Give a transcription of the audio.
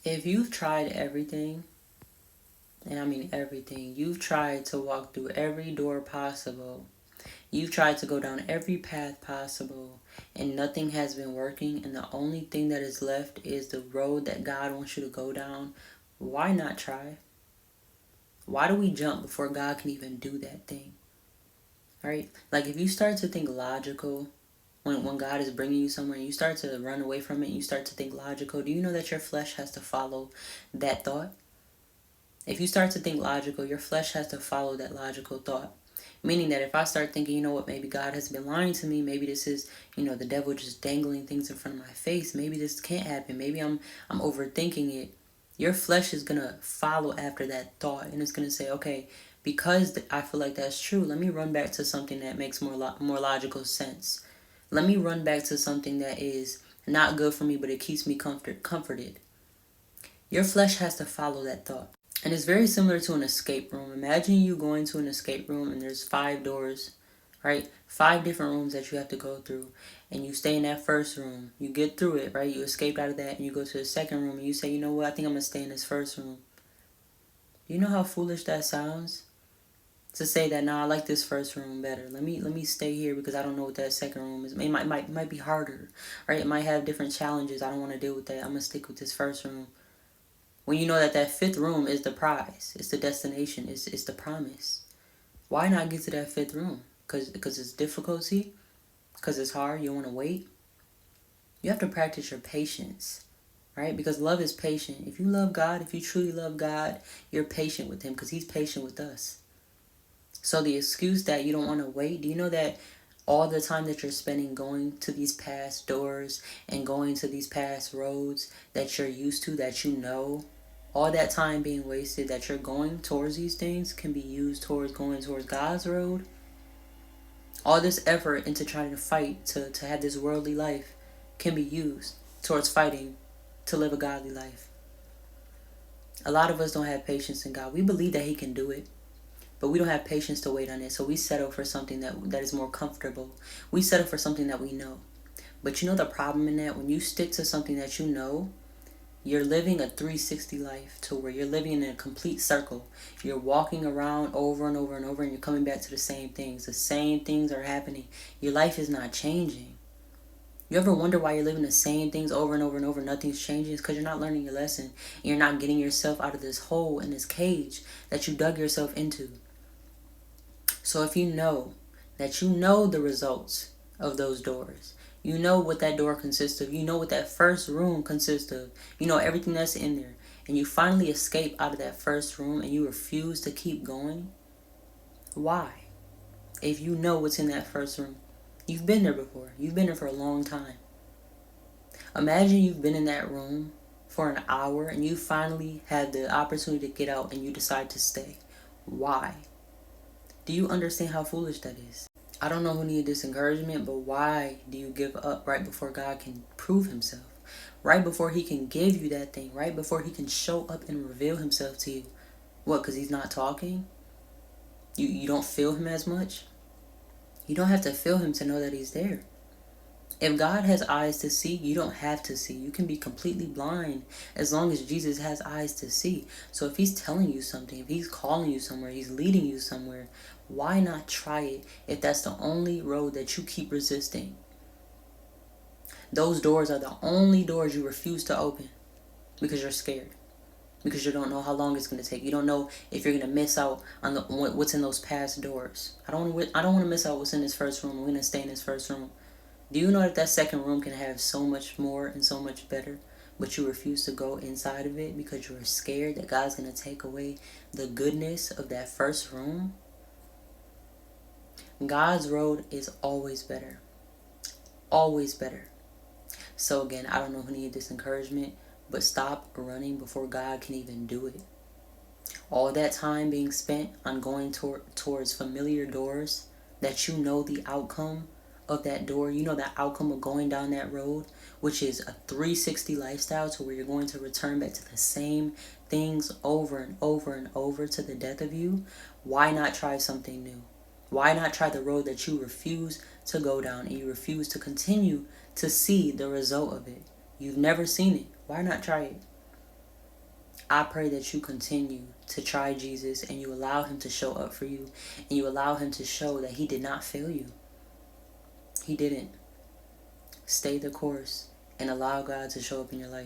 If you've tried everything, and I mean everything, you've tried to walk through every door possible, you've tried to go down every path possible, and nothing has been working, and the only thing that is left is the road that God wants you to go down, why not try? Why do we jump before God can even do that thing? Right? Like if you start to think logical, when God is bringing you somewhere and you start to run away from it and you start to think logical, do you know that your flesh has to follow that thought? If you start to think logical, your flesh has to follow that logical thought. Meaning that if I start thinking, you know what, maybe God has been lying to me, maybe this is, the devil just dangling things in front of my face, maybe this can't happen, maybe I'm overthinking it. Your flesh is gonna follow after that thought and it's gonna say, okay, because I feel like that's true, let me run back to something that makes more logical sense. Let me run back to something that is not good for me, but it keeps me comforted. Your flesh has to follow that thought. And it's very similar to an escape room. Imagine you going to an escape room and there's 5 doors, right? 5 different rooms that you have to go through. And you stay in that first room. You get through it, right? You escaped out of that and you go to the second room and you say, you know what, I think I'm going to stay in this first room. You know how foolish that sounds? To say that, nah, I like this first room better. Let me stay here because I don't know what that second room is. It might be harder, right? It might have different challenges. I don't want to deal with that. I'm going to stick with this first room. When you know that that fifth room is the prize, it's the destination, it's the promise. Why not get to that fifth room? Because it's difficulty? Because it's hard, you want to wait? You have to practice your patience, right? Because love is patient. If you love God, if you truly love God, you're patient with him because he's patient with us. So the excuse that you don't want to wait, do you know that all the time that you're spending going to these past doors and going to these past roads that you're used to, that you know, all that time being wasted that you're going towards these things can be used towards going towards God's road? All this effort into trying to fight to have this worldly life can be used towards fighting to live a godly life. A lot of us don't have patience in God. We believe that he can do it, but we don't have patience to wait on it. So we settle for something that is more comfortable. We settle for something that we know. But you know the problem in that? When you stick to something that you know, you're living a 360 life to where you're living in a complete circle. You're walking around over and over and over and you're coming back to the same things. The same things are happening. Your life is not changing. You ever wonder why you're living the same things over and over and over, nothing's changing? It's because you're not learning your lesson. And you're not getting yourself out of this hole and this cage that you dug yourself into. So if you know that you know the results of those doors, you know what that door consists of, you know what that first room consists of, you know everything that's in there, and you finally escape out of that first room and you refuse to keep going, why? If you know what's in that first room, you've been there before, you've been there for a long time. Imagine you've been in that room for an hour and you finally had the opportunity to get out and you decide to stay. Why? Do you understand how foolish that is? I don't know who needed this encouragement, but why do you give up right before God can prove himself? Right before he can give you that thing, right before he can show up and reveal himself to you. What, because he's not talking? You don't feel him as much? You don't have to feel him to know that he's there. If God has eyes to see, you don't have to see. You can be completely blind as long as Jesus has eyes to see. So if he's telling you something, if he's calling you somewhere, he's leading you somewhere, why not try it if that's the only road that you keep resisting? Those doors are the only doors you refuse to open because you're scared. Because you don't know how long it's going to take. You don't know if you're going to miss out on what's in those past doors. I don't want to miss out what's in this first room. We're going to stay in this first room. Do you know that that second room can have so much more and so much better, but you refuse to go inside of it because you're scared that God's going to take away the goodness of that first room? God's road is always better. Always better. So again, I don't know who needed this encouragement, but stop running before God can even do it. All that time being spent on going towards familiar doors that you know the outcome of that door, you know the outcome of going down that road, which is a 360 lifestyle to where you're going to return back to the same things over and over and over to the death of you. Why not try something new? Why not try the road that you refuse to go down and you refuse to continue to see the result of it? You've never seen it. Why not try it? I pray that you continue to try Jesus and you allow him to show up for you and you allow him to show that he did not fail you. He didn't. Stay the course and allow God to show up in your life.